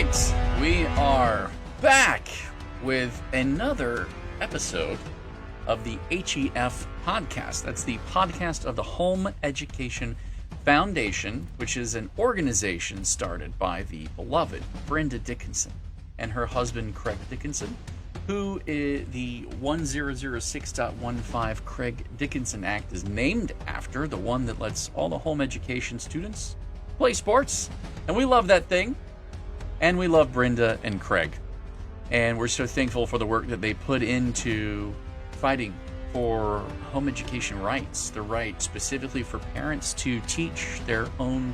right, we are back with another episode of the HEF podcast. That's the podcast of the Home Education Foundation, which is an organization started by the beloved Brenda Dickinson and her husband Craig Dickinson, who is the 1006.15 Craig Dickinson Act is named after, the one that lets all the home education students play sports. And we love that thing. And we love Brenda and Craig. And we're so thankful for the work that they put into fighting for home education rights, the right specifically for parents to teach their own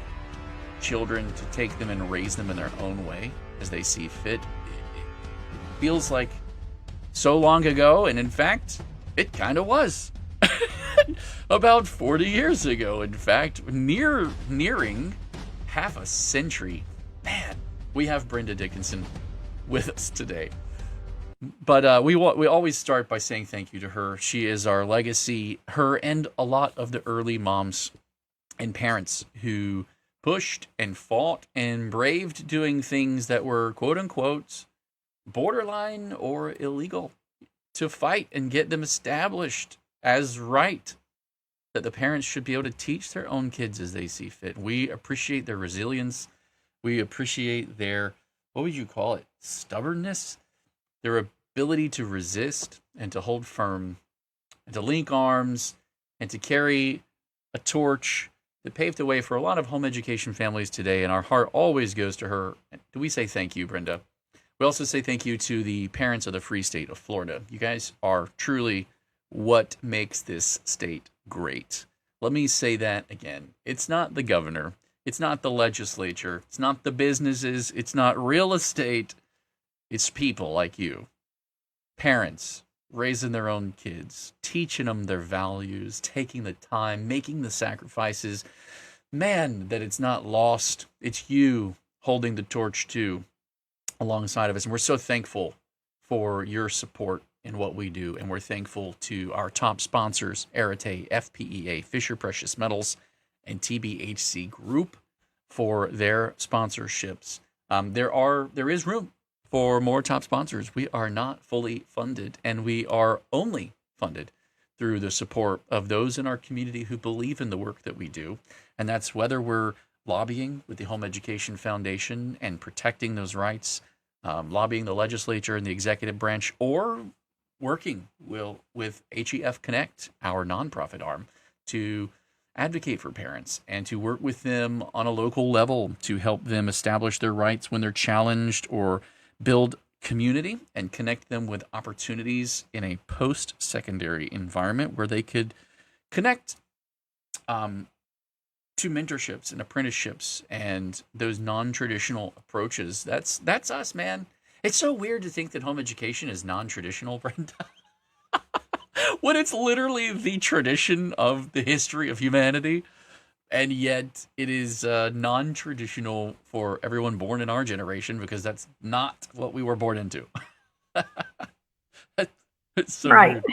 children, to take them and raise them in their own way as they see fit. It feels like so long ago, and in fact, it kind of was. About 40 years ago, in fact, nearing half a century. Man, we have Brenda Dickinson with us today. But we always start by saying thank you to her. She is our legacy, her and a lot of the early moms and parents who pushed and fought and braved doing things that were quote unquote borderline or illegal to fight and get them established as right, that the parents should be able to teach their own kids as they see fit. We appreciate their resilience. We appreciate their, what would you call it, stubbornness, their ability to resist and to hold firm and to link arms and to carry a torch that paved the way for a lot of home education families today. And our heart always goes to her. Do we say thank you, Brenda? We also say thank you to the parents of the free state of Florida. You guys are truly what makes this state great. Let me say that again. It's not the governor. It's not the legislature. It's not the businesses. It's not real estate. It's people like you. Parents raising their own kids, teaching them their values, taking the time, making the sacrifices. Man, that it's not lost. It's you holding the torch too alongside of us. And we're so thankful for your support in what we do. And we're thankful to our top sponsors, Arete, FPEA, Fisher Precious Metals, and TBHC Group for their sponsorships. There is room for more top sponsors. We are not fully funded, and we are only funded through the support of those in our community who believe in the work that we do. And that's whether we're lobbying with the Home Education Foundation and protecting those rights, lobbying the legislature and the executive branch, or working with HEF Connect, our nonprofit arm, to advocate for parents and to work with them on a local level to help them establish their rights when they're challenged, or build community and connect them with opportunities in a post-secondary environment where they could connect to mentorships and apprenticeships and those non-traditional approaches. That's us, man. It's so weird to think that home education is non-traditional, Brenda. When it's literally the tradition of the history of humanity, and yet it is non-traditional for everyone born in our generation, because that's not what we were born into. It's so Right. weird.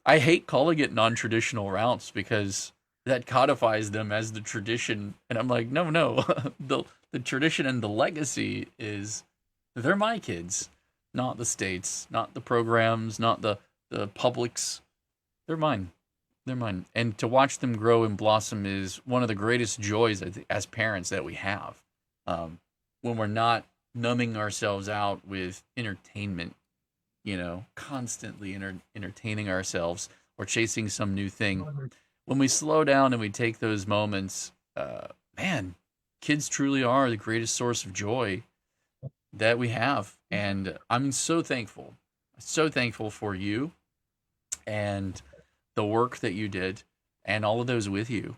I hate calling it non-traditional routes because that codifies them as the tradition, and I'm like, no, the tradition and the legacy is they're my kids, not the states, not the programs, not the publics. They're mine. They're mine. And to watch them grow and blossom is one of the greatest joys as parents that we have. When we're not numbing ourselves out with entertainment, constantly entertaining ourselves or chasing some new thing. When we slow down and we take those moments, man, kids truly are the greatest source of joy that we have. And I'm so thankful for you and the work that you did and all of those with you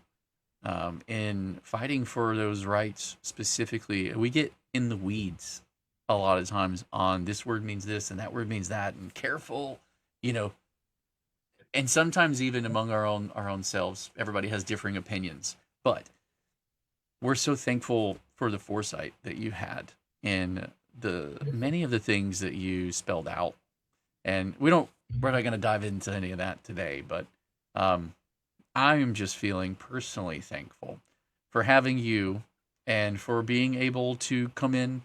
in fighting for those rights specifically. We get in the weeds a lot of times on this word means this and that word means that, and careful, and sometimes even among our own selves, everybody has differing opinions. But we're so thankful for the foresight that you had in the many of the things that you spelled out. And we're not going to dive into any of that today, but I'm just feeling personally thankful for having you and for being able to come in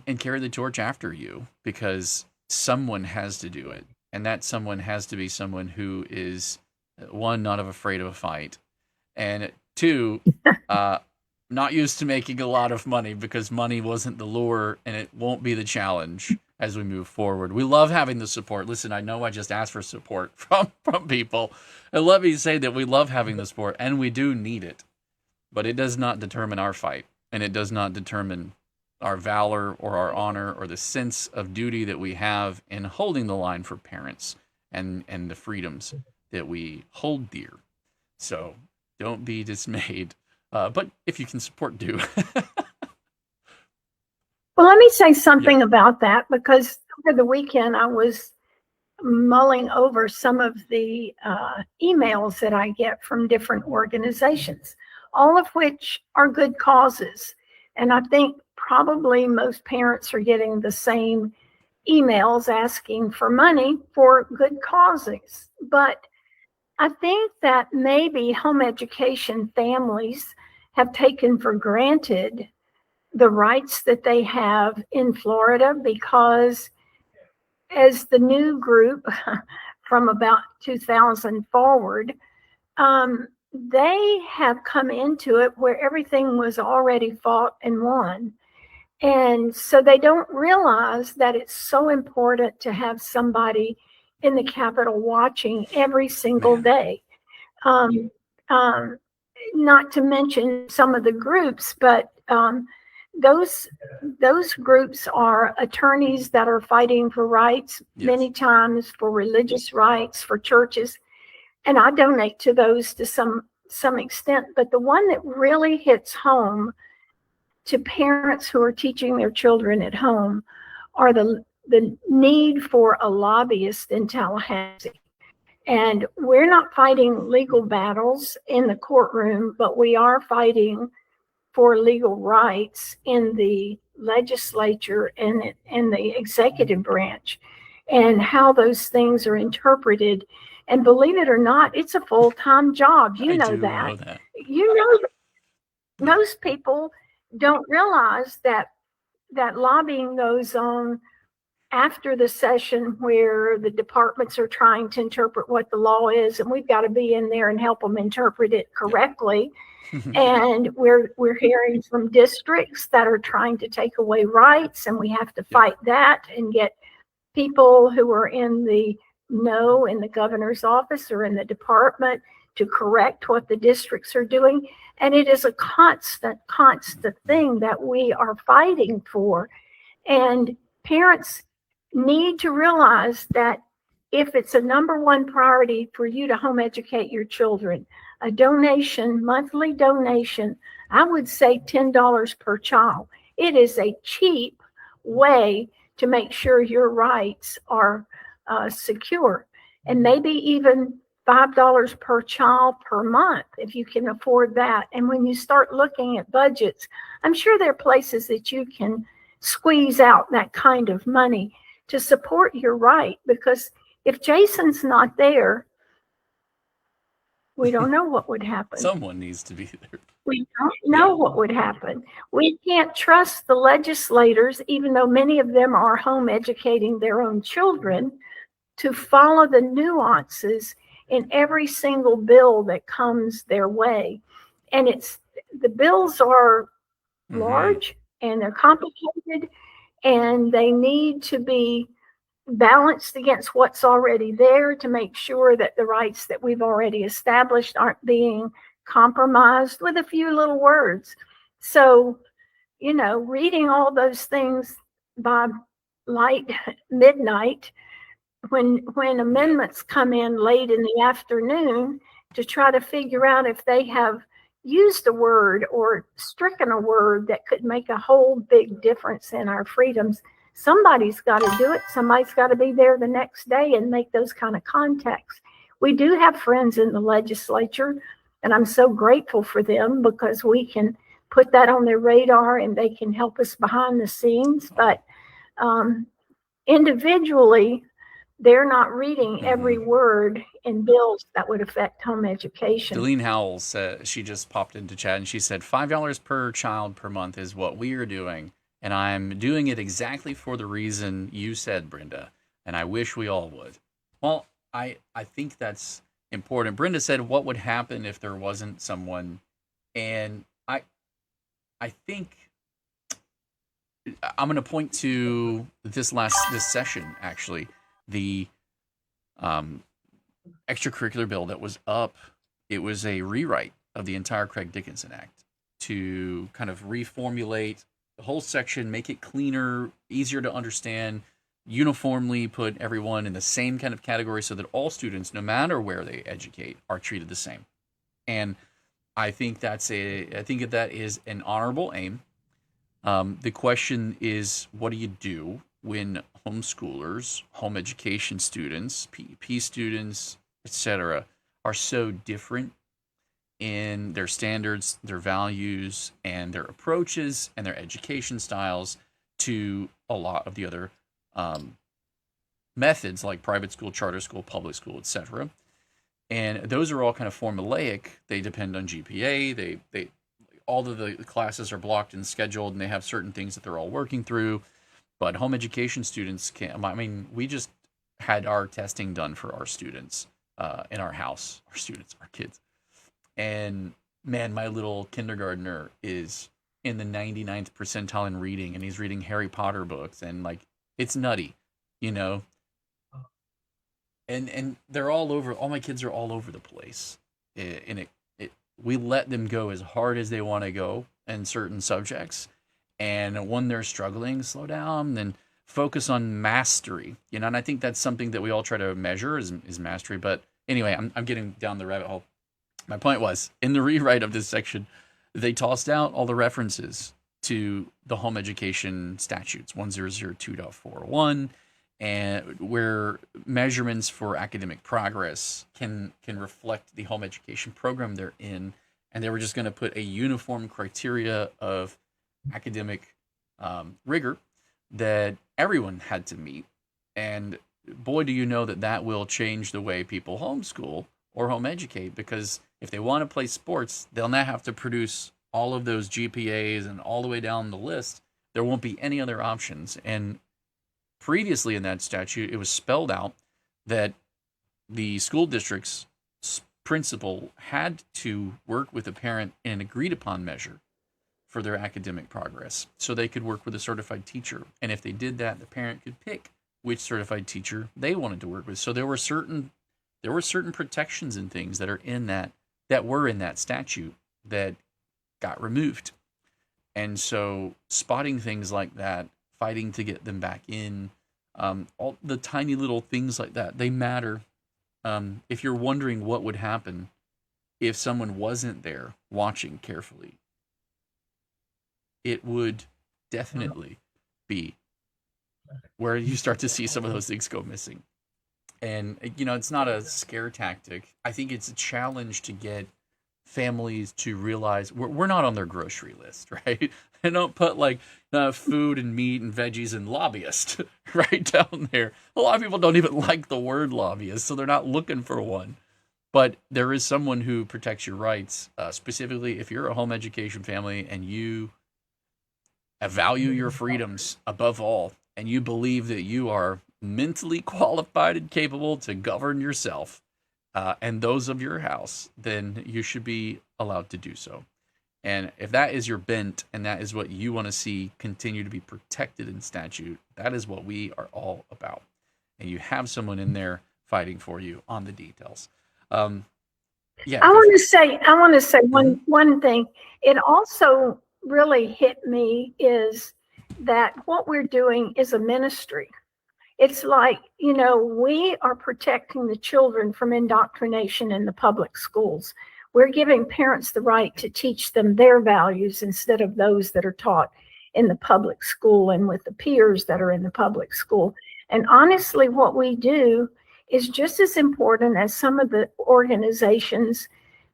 and carry the torch after you, because someone has to do it. And that someone has to be someone who is, one, not afraid of a fight, and two, not used to making a lot of money, because money wasn't the lure and it won't be the challenge as we move forward. We love having the support. Listen, I know I just asked for support from people. And let me say that we love having the support, and we do need it. But it does not determine our fight, and it does not determine our valor or our honor or the sense of duty that we have in holding the line for parents and the freedoms that we hold dear. So don't be dismayed. But if you can support, do. Well, let me say something about that, because over the weekend I was mulling over some of the emails that I get from different organizations, all of which are good causes. And I think probably most parents are getting the same emails asking for money for good causes. But I think that maybe home education families have taken for granted the rights that they have in Florida, because as the new group from about 2000 forward, they have come into it where everything was already fought and won. And so they don't realize that it's so important to have somebody in the Capitol watching every single day. Not to mention some of the groups, but those groups are attorneys that are fighting for rights, many times for religious rights, for churches. And I donate to those to some extent. But the one that really hits home to parents who are teaching their children at home are the need for a lobbyist in Tallahassee. And we're not fighting legal battles in the courtroom, but we are fighting for legal rights in the legislature and the executive branch, and how those things are interpreted. And believe it or not, it's a full-time job. You know that. You know, most people don't realize that lobbying goes on after the session, where the departments are trying to interpret what the law is, and we've got to be in there and help them interpret it correctly. And we're hearing from districts that are trying to take away rights, and we have to fight that and get people who are in the know in the governor's office or in the department to correct what the districts are doing. And it is a constant thing that we are fighting for. And parents need to realize that if it's a number one priority for you to home educate your children, a donation, monthly donation, I would say $10 per child. It is a cheap way to make sure your rights are secure. And maybe even $5 per child per month, if you can afford that. And when you start looking at budgets, I'm sure there are places that you can squeeze out that kind of money to support your right. Because if Jason's not there, we don't know what would happen. Someone needs to be there. We don't know what would happen. We can't trust the legislators, even though many of them are home educating their own children, to follow the nuances in every single bill that comes their way. And the bills are large and they're complicated, and they need to be balanced against what's already there to make sure that the rights that we've already established aren't being compromised with a few little words. So, reading all those things by light midnight, when amendments come in late in the afternoon to try to figure out if they have used a word or stricken a word that could make a whole big difference in our freedoms, somebody's got to do it. Somebody's got to be there the next day and make those kind of contacts. We do have friends in the legislature, and I'm so grateful for them, because we can put that on their radar and they can help us behind the scenes. But individually, they're not reading every word in bills that would affect home education. Delene Howell said, she just popped into chat and she said $5 per child per month is what we are doing. And I'm doing it exactly for the reason you said, Brenda. And I wish we all would. Well, I think that's important. Brenda said, what would happen if there wasn't someone? And I think I'm going to point to this session, actually, the extracurricular bill that was up. It was a rewrite of the entire Craig Dickinson Act to kind of reformulate the whole section, make it cleaner, easier to understand, uniformly put everyone in the same kind of category so that all students, no matter where they educate, are treated the same. And I think that is an honorable aim. The question is, what do you do when homeschoolers, home education students, PEP students, etc., are so different in their standards, their values, and their approaches and their education styles to a lot of the other methods like private school, charter school, public school, etc. And those are all kind of formulaic. They depend on GPA. They all of the classes are blocked and scheduled, and they have certain things that they're all working through. But home education students can't. I mean, we just had our testing done for our students in our house, our kids. And man, my little kindergartner is in the 99th percentile in reading, and he's reading Harry Potter books, and like, it's nutty, you know. And they're all over. All my kids are all over the place, and we let them go as hard as they want to go in certain subjects, and when they're struggling, slow down and focus on mastery, you know. And I think that's something that we all try to measure is mastery. But anyway, I'm getting down the rabbit hole. My point was, in the rewrite of this section, they tossed out all the references to the home education statutes, 1002.41, and where measurements for academic progress can reflect the home education program they're in, and they were just going to put a uniform criteria of academic rigor that everyone had to meet. And boy, do you know that will change the way people homeschool or home educate, because if they want to play sports, they'll now have to produce all of those GPAs and all the way down the list. There won't be any other options. And previously in that statute, it was spelled out that the school district's principal had to work with a parent in an agreed upon measure for their academic progress, so they could work with a certified teacher. And if they did that, the parent could pick which certified teacher they wanted to work with. So there were certain protections and things that were in that statute that got removed. And so spotting things like that, fighting to get them back in, all the tiny little things like that, they matter. If you're wondering what would happen if someone wasn't there watching carefully, it would definitely be where you start to see some of those things go missing. And, you know, it's not a scare tactic. I think it's a challenge to get families to realize we're not on their grocery list, right? They don't put like food and meat and veggies and lobbyist right down there. A lot of people don't even like the word lobbyist, so they're not looking for one. But there is someone who protects your rights, specifically if you're a home education family and you value your freedoms above all, and you believe that you are mentally qualified and capable to govern yourself and those of your house, then you should be allowed to do so. And if that is your bent and that is what you want to see continue to be protected in statute, that is what we are all about. And you have someone in there fighting for you on the details. I want to say one thing. It also really hit me is that what we're doing is a ministry. It's like, you know, we are protecting the children from indoctrination in the public schools. We're giving parents the right to teach them their values instead of those that are taught in the public school and with the peers that are in the public school. And honestly, what we do is just as important as some of the organizations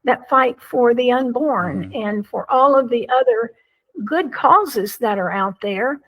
that fight for the unborn and for all of the other good causes that are out there.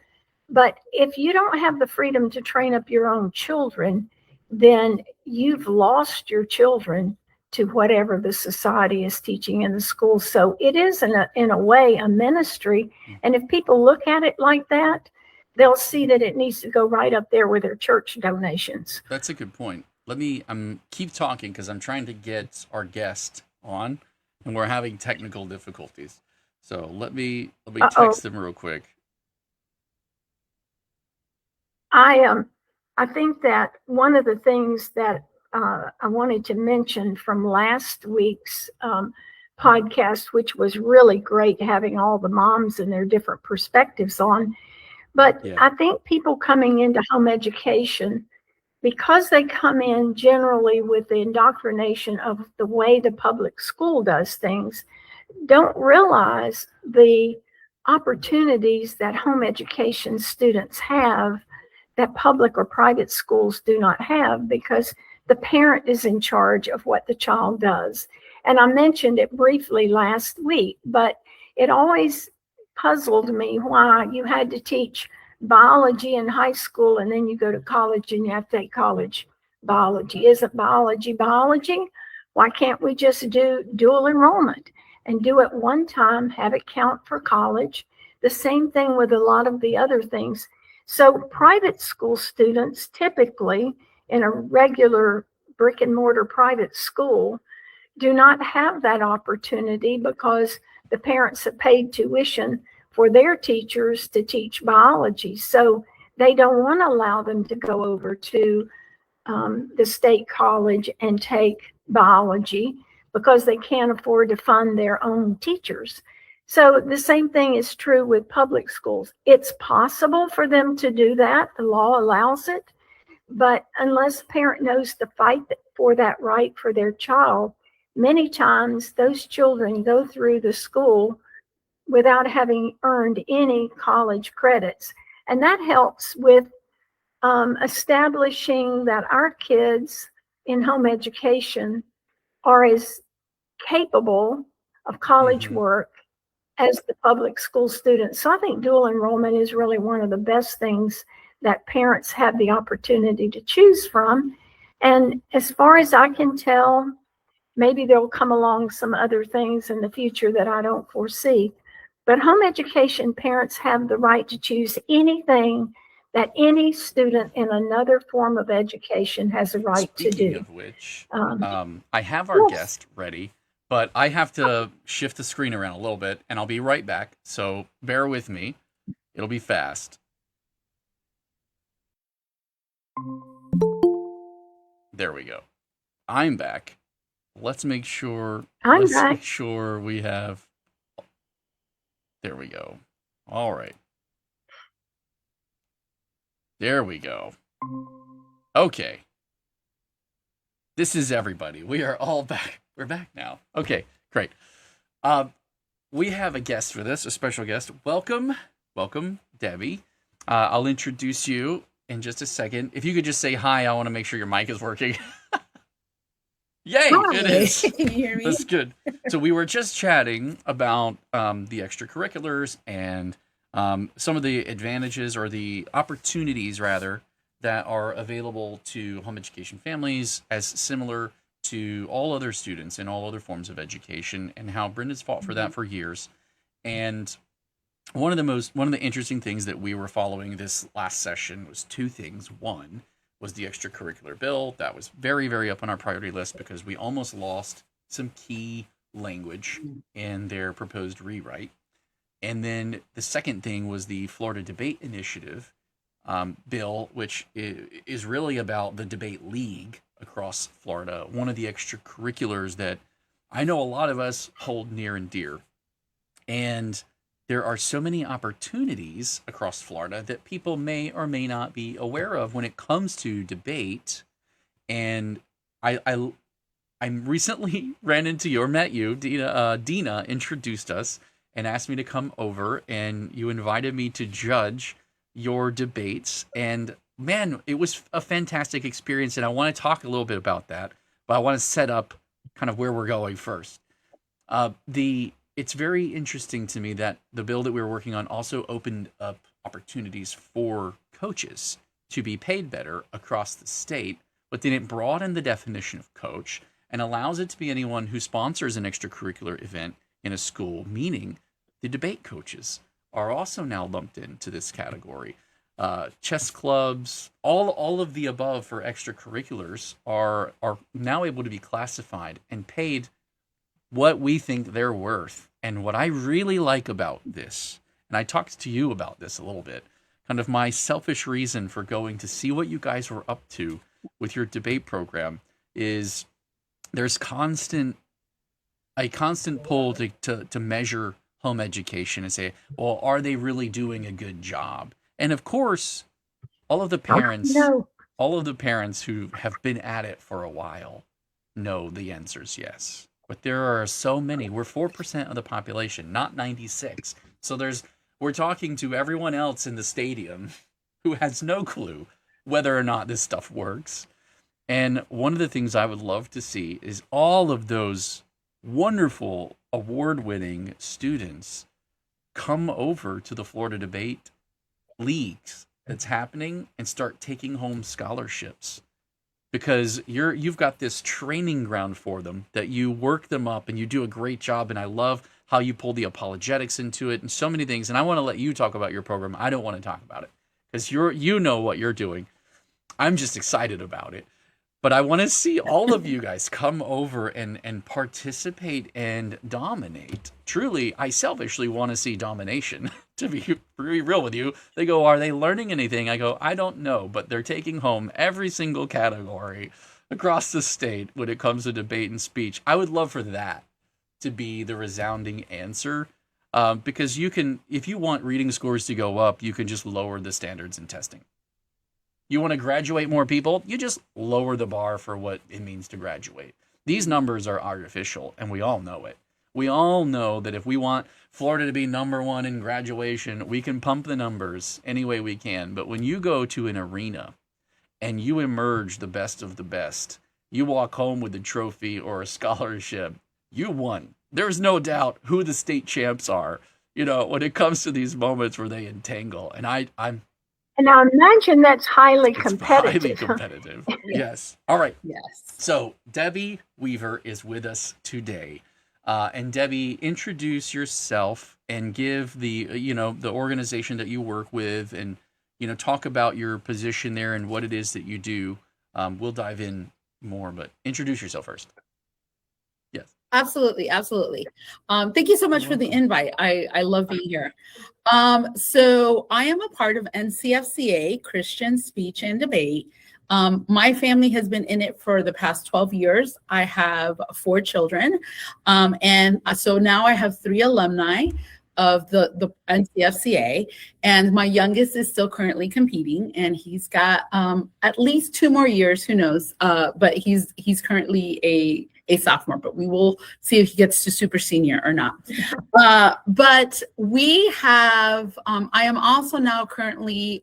But if you don't have the freedom to train up your own children, then you've lost your children to whatever the society is teaching in the school. So it is, in a way, a ministry. And if people look at it like that, they'll see that it needs to go right up there with their church donations. That's a good point. Let me keep talking because I'm trying to get our guest on, and we're having technical difficulties. So let me text them real quick. I think that one of the things that I wanted to mention from last week's podcast, which was really great, having all the moms and their different perspectives on. But I think people coming into home education, because they come in generally with the indoctrination of the way the public school does things, don't realize the opportunities that home education students have that public or private schools do not have, because the parent is in charge of what the child does. And I mentioned it briefly last week, but it always puzzled me why you had to teach biology in high school and then you go to college and you have to take college biology. Isn't biology biology? Why can't we just do dual enrollment and do it one time, have it count for college? The same thing with a lot of the other things. So private school students, typically in a regular brick and mortar private school, do not have that opportunity because the parents have paid tuition for their teachers to teach biology. So they don't want to allow them to go over to the state college and take biology because they can't afford to fund their own teachers. So the same thing is true with public schools. It's possible for them to do that. The law allows it. But unless a parent knows to fight for that right for their child, many times those children go through the school without having earned any college credits. And that helps with establishing that our kids in home education are as capable of college work as the public school students. So I think dual enrollment is really one of the best things that parents have the opportunity to choose from. And as far as I can tell, maybe there'll come along some other things in the future that I don't foresee. But home education parents have the right to choose anything that any student in another form of education has a right to do. Speaking of which, I have our guest ready, but I have to shift the screen around a little bit, and I'll be right back. So bear with me. It'll be fast. There we go. I'm back. Let's make sure. Make sure we have. There we go. All right. There we go. Okay. This is everybody. We are all back. We're back now. Okay, great. We have a guest for this, a special guest. Welcome, Debbie. I'll introduce you in just a second. If you could just say hi, I want to make sure your mic is working. Yay, hi. It is. Can you hear me? That's good. So we were just chatting about the extracurriculars and some of the advantages or the opportunities, rather, that are available to home education families as similar to all other students in all other forms of education, and how Brenda's fought for that for years. And one of the interesting things that we were following this last session was two things. One was the extracurricular bill. That was very, very up on our priority list because we almost lost some key language in their proposed rewrite. And then the second thing was the Florida Debate Initiative bill, which is really about the debate league across Florida, one of the extracurriculars that I know a lot of us hold near and dear. And there are so many opportunities across Florida that people may or may not be aware of when it comes to debate. And I recently ran into you or met you. Dina introduced us and asked me to come over, and you invited me to judge your debates. And man, it was a fantastic experience, and I want to talk a little bit about that, but I want to set up kind of where we're going first. It's very interesting to me that the bill that we were working on also opened up opportunities for coaches to be paid better across the state, but then it broadened the definition of coach, and allows it to be anyone who sponsors an extracurricular event in a school, meaning the debate coaches are also now lumped into this category. Chess clubs, all of the above for extracurriculars are now able to be classified and paid what we think they're worth. And what I really like about this, and I talked to you about this a little bit, kind of my selfish reason for going to see what you guys were up to with your debate program, is there's a constant pull to measure home education and say, well, are they really doing a good job? And of course, all of the parents who have been at it for a while know the answer is yes. But there are so many. We're 4% of the population, not 96. So we're talking to everyone else in the stadium who has no clue whether or not this stuff works. And one of the things I would love to see is all of those wonderful award-winning students come over to the Florida Debate Leagues that's happening and start taking home scholarships, because you've got this training ground for them that you work them up and you do a great job. And I love how you pull the apologetics into it and so many things. And I want to let you talk about your program. I don't want to talk about it because you know what you're doing. I'm just excited about it. But I want to see all of you guys come over and participate and dominate. Truly, I selfishly want to see domination, to be real with you. They go, are they learning anything? I go, I don't know, but they're taking home every single category across the state when it comes to debate and speech. I would love for that to be the resounding answer, because you can, if you want reading scores to go up, you can just lower the standards in testing. You want to graduate more people, you just lower the bar for what it means to graduate. These numbers are artificial, and we all know it. We all know that if we want Florida to be #1 in graduation, we can pump the numbers any way we can. But when you go to an arena and you emerge the best of the best, you walk home with a trophy or a scholarship, you won. There's no doubt who the state champs are, when it comes to these moments where they entangle. And And I imagine that's highly competitive. Highly competitive. Yes. All right. Yes. So Debbie Weaver is with us today. And Debbie, introduce yourself and give the organization that you work with, and, talk about your position there and what it is that you do. We'll dive in more, but introduce yourself first. Yes. Absolutely. Thank you so much for the invite. I love being here. So I am a part of NCFCA, Christian Speech and Debate. My family has been in it for the past 12 years. I have 4 children. And so now I have 3 alumni of the NCFCA, and my youngest is still currently competing, and he's got at least 2 more years, who knows, but he's currently a sophomore, but we will see if he gets to super senior or not. But we have, I am also now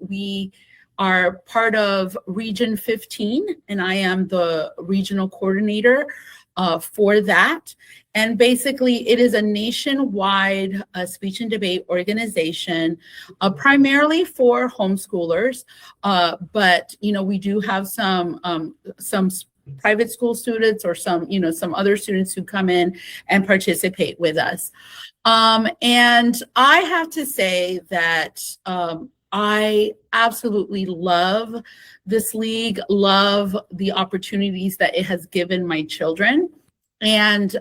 we are part of Region 15, and I am the regional coordinator for that. And basically, it is a nationwide speech and debate organization, primarily for homeschoolers. But we do have some private school students or some other students who come in and participate with us. And I have to say that I absolutely love this league, love the opportunities that it has given my children. And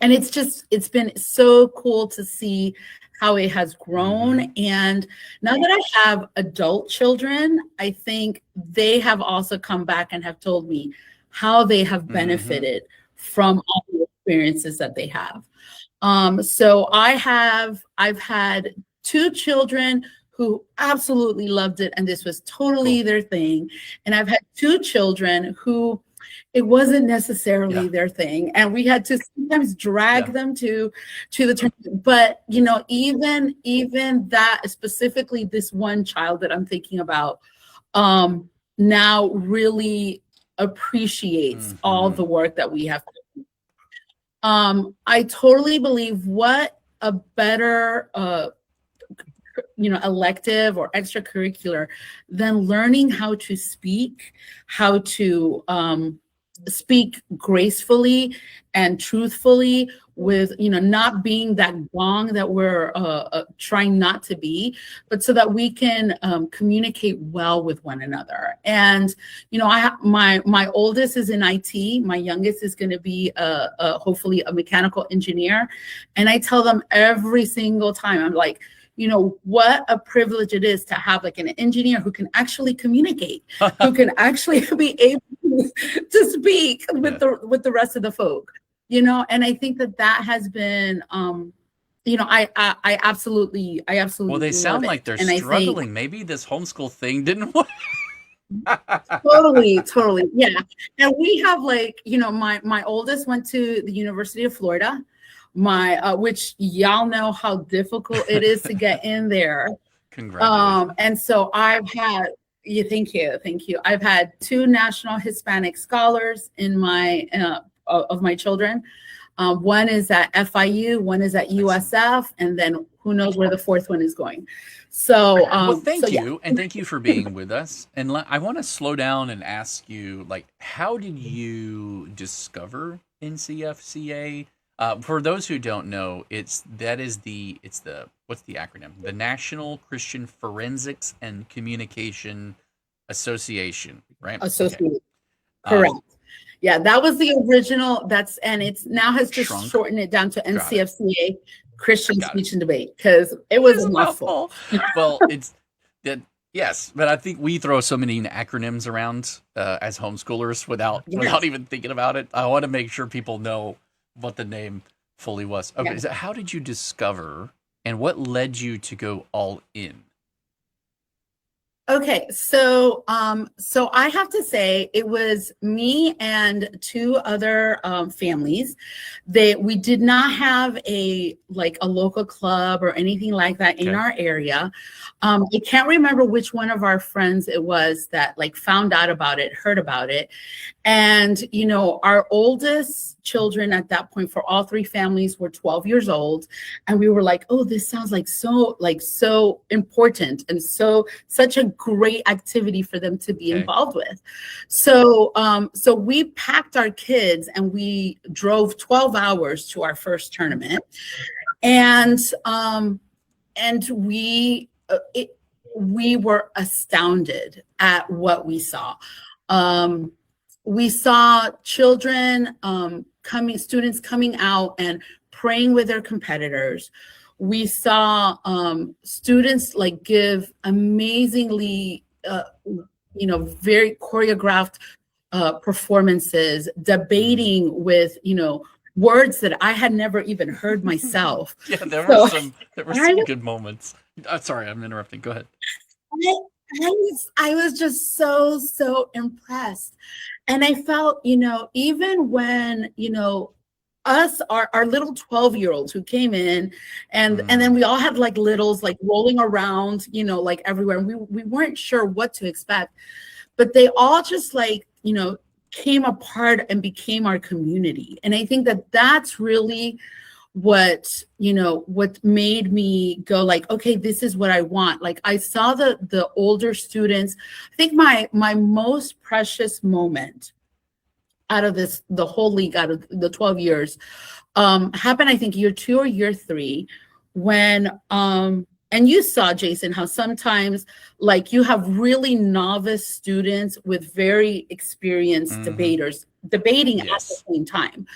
it's been so cool to see how it has grown. And now that I have adult children, I think they have also come back and have told me how they have benefited from all the experiences that they have. So I've had 2 children who absolutely loved it, and this was totally their thing. And I've had 2 children who it wasn't necessarily their thing, and we had to sometimes drag them to the tournament. But even that, specifically this one child that I'm thinking about, now really appreciates all the work that we have done. I totally believe what a better elective or extracurricular than learning how to speak, how to speak gracefully and truthfully, with not being that gong that we're trying not to be, but so that we can communicate well with one another. And my oldest is in IT, my youngest is going to be hopefully a mechanical engineer, and I tell them every single time, I'm like, what a privilege it is to have like an engineer who can actually communicate, who can actually be able to speak with the rest of the folk, and I think that has been, I absolutely Well, they sound like they're struggling. Maybe this homeschool thing didn't work. Totally. Yeah. And we have my oldest went to the University of Florida, which y'all know how difficult it is to get in there. Congratulations. And so I've had, thank you. I've had 2 national Hispanic scholars in my, of my children. One is at FIU, one is at USF, and then who knows where the 4th one is going. So, well, thank you. And thank you for being with us. And I want to slow down and ask you, how did you discover NCFCA? For those who don't know, it's the what's the acronym? The National Christian Forensics and Communication Association, right? Association. Okay. Correct. Yeah, that was the original. And it's now has just shortened it down to NCFCA, Christian Speech and Debate, because it was a mouthful. Well, it's that. Yes, but I think we throw so many acronyms around as homeschoolers without even thinking about it. I want to make sure people know what the name fully was. Okay, so how did you discover, and what led you to go all in? Okay, so I have to say it was me and 2 other families. We did not have a local club or anything like that in our area. I can't remember which one of our friends it was that found out about it, heard about it. And, our oldest children at that point for all 3 families were 12 years old. And we were like, oh, this sounds so important and such a great activity for them to be involved with. So we packed our kids and we drove 12 hours to our first tournament. And we were astounded at what we saw. We saw children students coming out and praying with their competitors. We saw students give amazingly, very choreographed performances, debating with, words that I had never even heard myself. Yeah, there were some good moments. Sorry, I'm interrupting. Go ahead. I was just so impressed. And I felt, even when, our little 12-year-olds who came in and then we all had littles rolling around, everywhere. And we weren't sure what to expect, but they all just came apart and became our community. And I think that that's really what made me go okay, this is what I want. I saw the older students. I think my most precious moment out of the whole league, out of the 12 years, happened, I think, year 2 or year 3, when and you saw, Jason, how sometimes you have really novice students with very experienced debaters debating at the same time.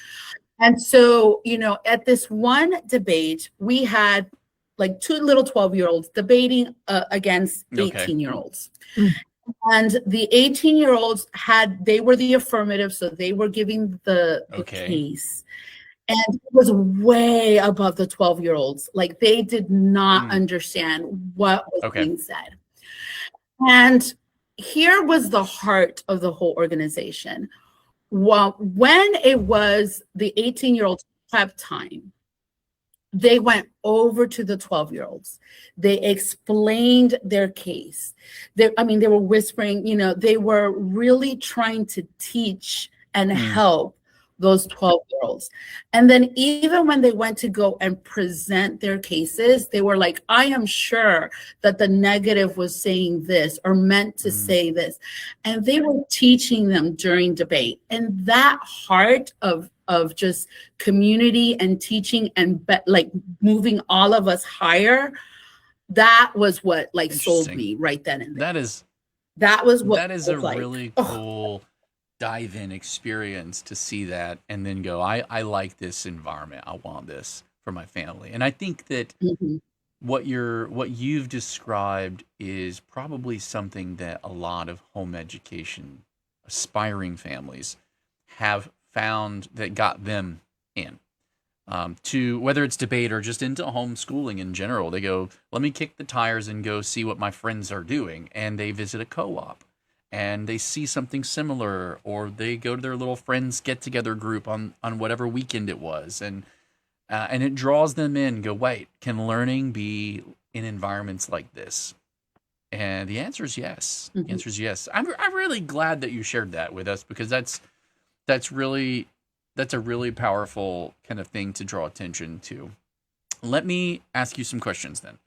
And so, at this one debate, we had 2 little 12-year-olds debating against 18-year-olds. And the 18-year-olds they were the affirmative, so they were giving the case. And it was way above the 12-year-olds. They did not understand what was being said. And here was the heart of the whole organization. Well, when it was the 18-year-old prep time, they went over to the 12-year-olds. They explained their case. They were whispering, they were really trying to teach and help those 12-year-olds. And then even when they went to go and present their cases, they were like, I am sure that the negative was saying this or meant to say this. And they were teaching them during debate. And that heart of just community and teaching and like moving all of us higher, that was what like sold me right then and there. That was what that is a really cool dive-in experience to see that and then go, I like this environment. I want this for my family. And I think that what you've described is probably something that a lot of home education aspiring families have found that got them in. To whether it's debate or just into homeschooling in general, they go, let me kick the tires and go see what my friends are doing. And they visit a co-op and they see something similar, or they go to their little friends get together group on whatever weekend it was. And it draws them in, go, wait, can learning be in environments like this? And the answer is yes. The answer is yes. I'm really glad that you shared that with us, because that's a really powerful kind of thing to draw attention to. Let me ask you some questions then.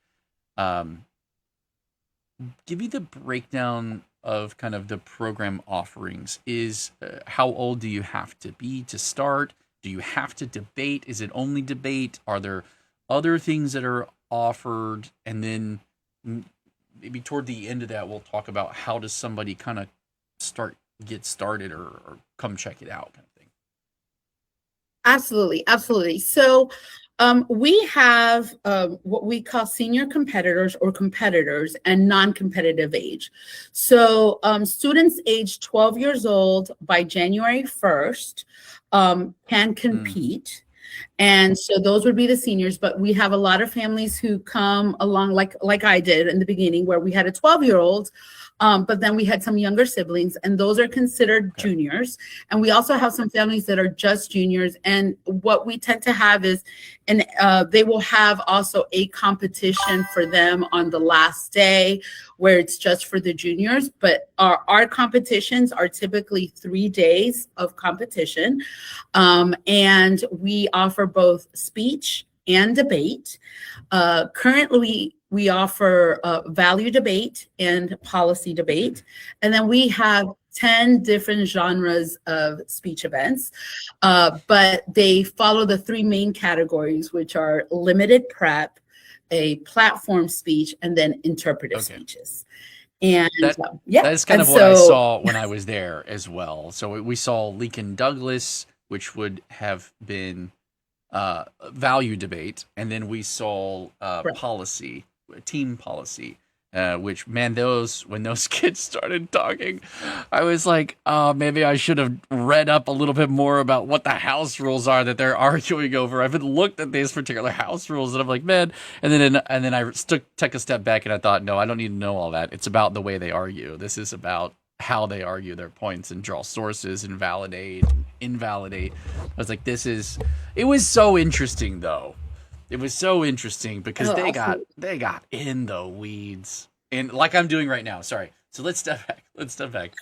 Give me the breakdown of kind of the program offerings. Is how old do you have to be to start? Do you have to debate? Is it only debate? Are there other things that are offered? And then maybe toward the end of that, we'll talk about how does somebody kind of get started or come check it out kind of thing. Absolutely. So we have what we call senior competitors or competitors and non-competitive age. So students age 12 years old by January 1st can compete. And so those would be the seniors, but we have a lot of families who come along like I did in the beginning, where we had a 12-year-old, but then we had some younger siblings, and those are considered juniors. And we also have some families that are just juniors. And what we tend to have is, they will have also a competition for them on the last day, where it's just for the juniors. But our competitions are typically 3 days of competition. And we offer both speech and debate. Currently, we offer value debate and policy debate. And then we have 10 different genres of speech events, but they follow the 3 main categories, which are limited prep, a platform speech, and then interpretive speeches. And that is kind of what I saw when I was there as well. So we saw Lincoln Douglas, which would have been value debate, and then we saw policy, team policy, which, man, when those kids started talking, I was like, maybe I should have read up a little bit more about what the house rules are that they're arguing over. I haven't looked at these particular house rules, and I'm like, man. And then I took a step back and I thought, no, I don't need to know all that. It's about the way they argue. This is about how they argue their points and draw sources and validate and invalidate. I was like, it was so interesting though. It was so interesting because they got in the weeds, and like I'm doing right now. Sorry. So let's step back.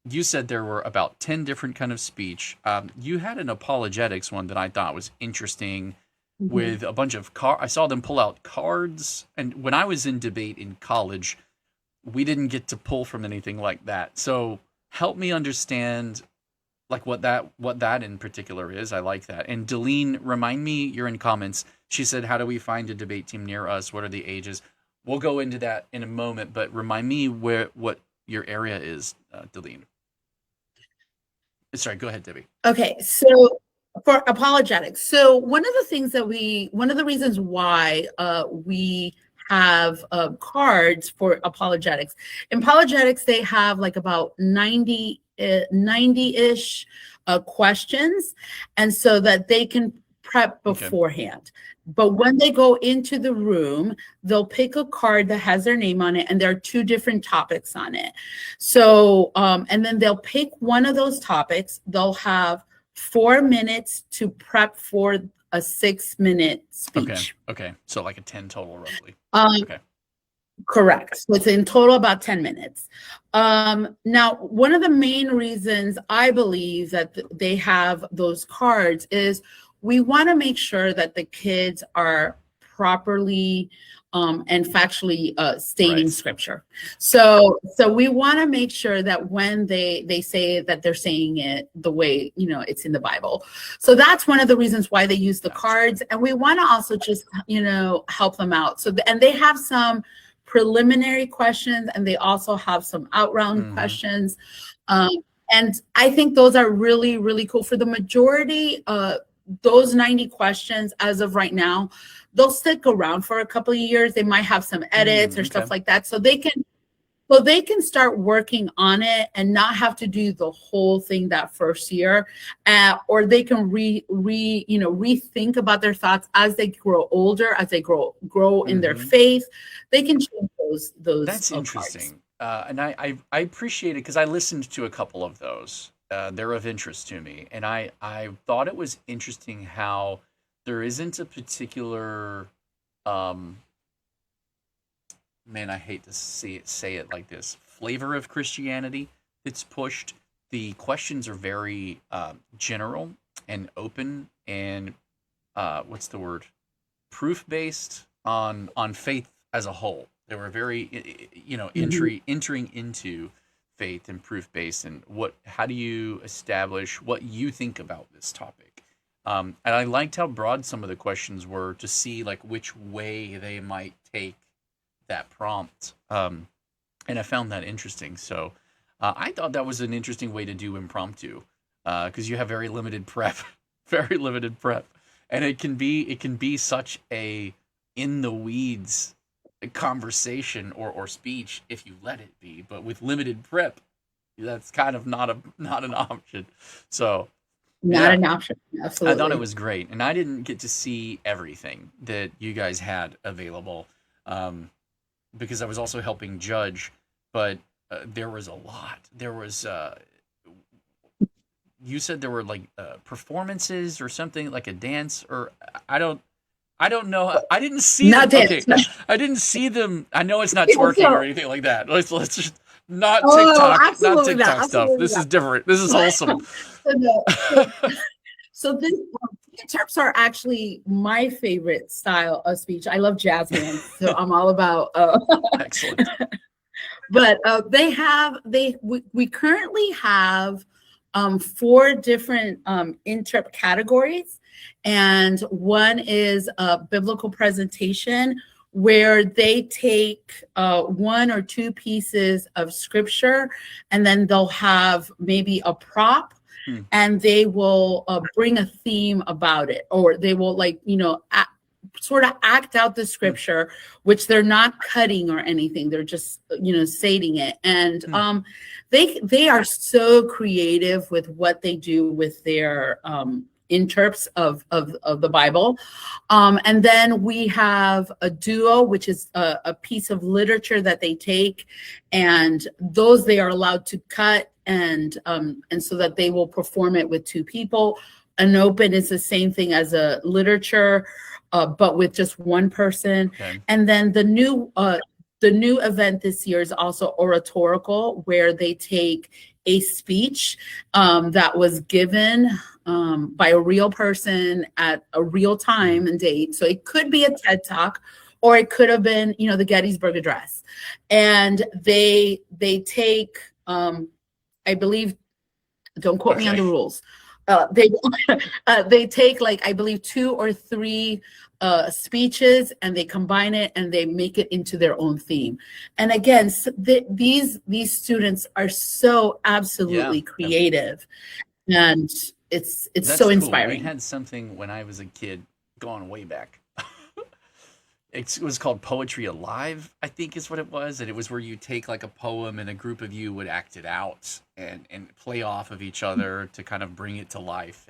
You said there were about 10 different kind of speech. You had an apologetics one that I thought was interesting with a bunch of I saw them pull out cards. And when I was in debate in college, we didn't get to pull from anything like that. So help me understand like what that in particular is. I like that. And Deline, remind me, you're in comments. She said, how do we find a debate team near us? What are the ages? We'll go into that in a moment, but remind me what your area is, Deline. Sorry, go ahead, Debbie. Okay, so for apologetics. So one of the reasons why we have cards for apologetics. In apologetics, they have like about 90-ish questions, and so that they can prep beforehand. But when they go into the room, they'll pick a card that has their name on it, and there are 2 different topics on it. So, and then they'll pick one of those topics. They'll have 4 minutes to prep for a 6-minute speech. Okay. So like a 10 total roughly. Okay. Correct. So it's in total about 10 minutes. Now, one of the main reasons I believe that they have those cards is we want to make sure that the kids are properly and factually stating scripture. So we want to make sure that when they say that they're saying it the way, it's in the Bible. So that's one of the reasons why they use the cards. And we want to also just, help them out. So, and they have some preliminary questions, and they also have some out-round questions. And I think those are really, really cool. For the majority, those 90 questions as of right now, they'll stick around for a couple of years. They might have some edits or stuff like that. So they can start working on it and not have to do the whole thing that first year, or they can rethink about their thoughts as they grow older, as they grow in their faith. They can change those. That's interesting, and I appreciate it because I listened to a couple of those. They're of interest to me, and I thought it was interesting how there isn't a particular man, I hate to say it like this, flavor of Christianity that's pushed. The questions are very general and open and what's the word? Proof-based on faith as a whole. They were very, entering into faith and proof-based, and how do you establish what you think about this topic? And I liked how broad some of the questions were to see like which way they might take that prompt, and I found that interesting. So I thought that was an interesting way to do impromptu, because you have very limited prep, and it can be such a in the weeds conversation or speech if you let it be, but with limited prep, that's kind of not an option. So not an option. Absolutely. I thought it was great, and I didn't get to see everything that you guys had available. Because I was also helping judge, but there was a lot. There was, you said there were like performances or something, like a dance, or I don't know. I didn't see not them. Dance. Okay. I didn't see them. I know it's not twerking or anything like that. Let's just not TikTok stuff. This is different. This is wholesome. So this interps are actually my favorite style of speech. I love jazz bands, so I'm all about. Excellent. But we currently have 4 different interp categories, and one is a biblical presentation where they take 1 or 2 pieces of scripture, and then they'll have maybe a prop. And they will bring a theme about it, or they will sort of act out the scripture, which they're not cutting or anything. They're just, stating it. And they are so creative with what they do with their interps of the Bible. And then we have a duo, which is a piece of literature that they take, and those they are allowed to cut, and so that they will perform it with 2 people. An open is the same thing as a literature, but with just 1 person. Okay. And then the new event this year is also oratorical, where they take a speech that was given by a real person at a real time and date. So it could be a TED Talk, or it could have been, the Gettysburg Address. And they take, I believe, don't quote me on the rules. They take I believe 2 or 3 speeches, and they combine it and they make it into their own theme. And again, these students are so absolutely creative, and it's That's so inspiring. Cool. We had something when I was a kid, going way back. It was called Poetry Alive, I think is what it was. And it was where you take like a poem and a group of you would act it out and play off of each other to kind of bring it to life.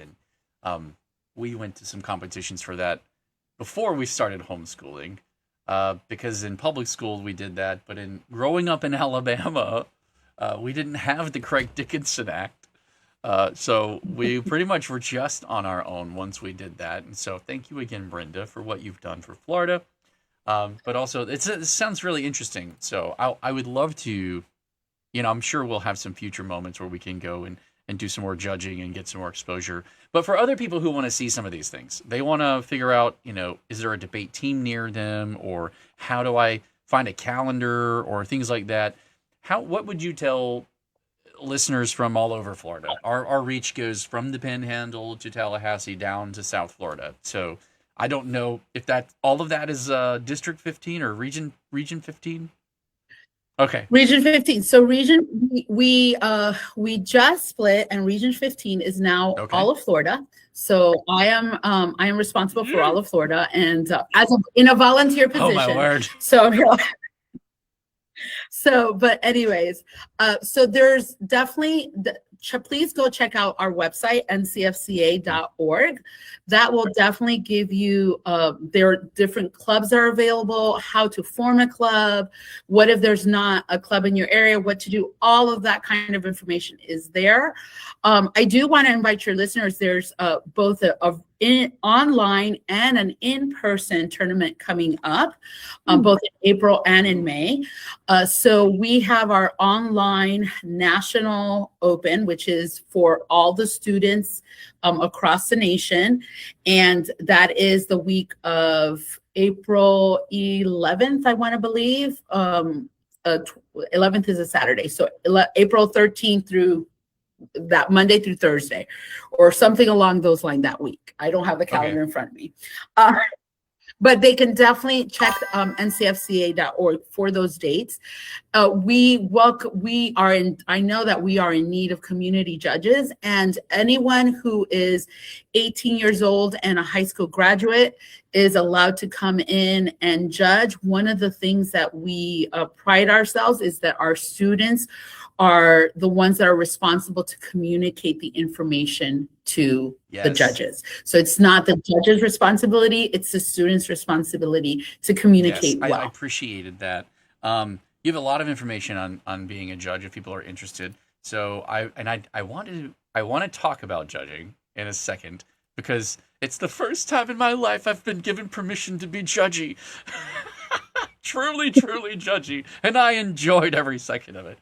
And we went to some competitions for that before we started homeschooling, because in public school we did that. But in growing up in Alabama, we didn't have the Brenda Dickinson Act. So we pretty much were just on our own once we did that. And so thank you again, Brenda, for what you've done for Florida. But also, it sounds really interesting. So I would love to, I'm sure we'll have some future moments where we can go and do some more judging and get some more exposure. But for other people who want to see some of these things, they want to figure out, is there a debate team near them, or how do I find a calendar or things like that? What would you tell listeners from all over Florida? Our reach goes from the Panhandle to Tallahassee down to South Florida. So I don't know if all of that is District 15 or Region 15. Okay. Region 15. So we just split, and Region 15 is now all of Florida. So I am responsible for all of Florida, and in a volunteer position. Oh my word. So, but anyways, so there's definitely, please go check out our website, ncfca.org. That will definitely give you, there are different clubs that are available, how to form a club, what if there's not a club in your area, what to do, all of that kind of information is there. I do want to invite your listeners, there's both an online and an in-person tournament coming up, both in April and in May. So we have our online national open, which is for all the students across the nation. And that is the week of April 11th, I want to believe. 11th is a Saturday. So April 13th through that Monday through Thursday, or something along those lines that week. I don't have the calendar in front of me. But they can definitely check ncfca.org for those dates. I know that we are in need of community judges, and anyone who is 18 years old and a high school graduate is allowed to come in and judge. One of the things that we pride ourselves is that our students are the ones that are responsible to communicate the information to the judges. So it's not the judge's responsibility, it's the student's responsibility to communicate well. I appreciated that. You have a lot of information on being a judge if people are interested. So I want to talk about judging in a second, because it's the first time in my life I've been given permission to be judgy. Truly judgy, and I enjoyed every second of it.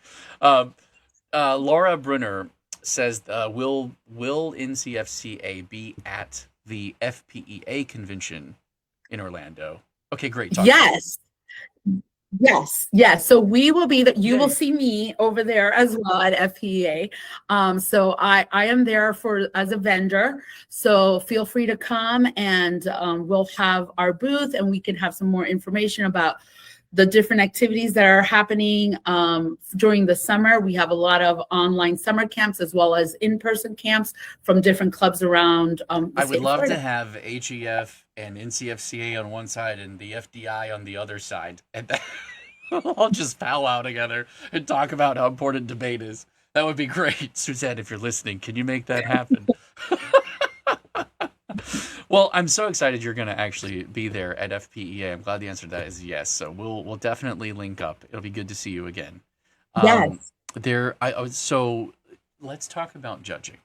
Laura Brunner says, will NCFCA be at the FPEA convention in Orlando? Okay, great. Yes. So we will be you will see me over there as well at FPEA. So I am there as a vendor. So feel free to come, and we'll have our booth, and we can have some more information about the different activities that are happening during the summer. We have a lot of online summer camps as well as in-person camps from different clubs around I would love to have HEF and NCFCA on one side and the FDI on the other side. And I'll just powwow together and talk about how important debate is. That would be great. Suzette, if you're listening, can you make that happen? Well, I'm so excited you're going to actually be there at FPEA. I'm glad the answer to that is yes. So we'll definitely link up. It'll be good to see you again. Yes. So let's talk about judging,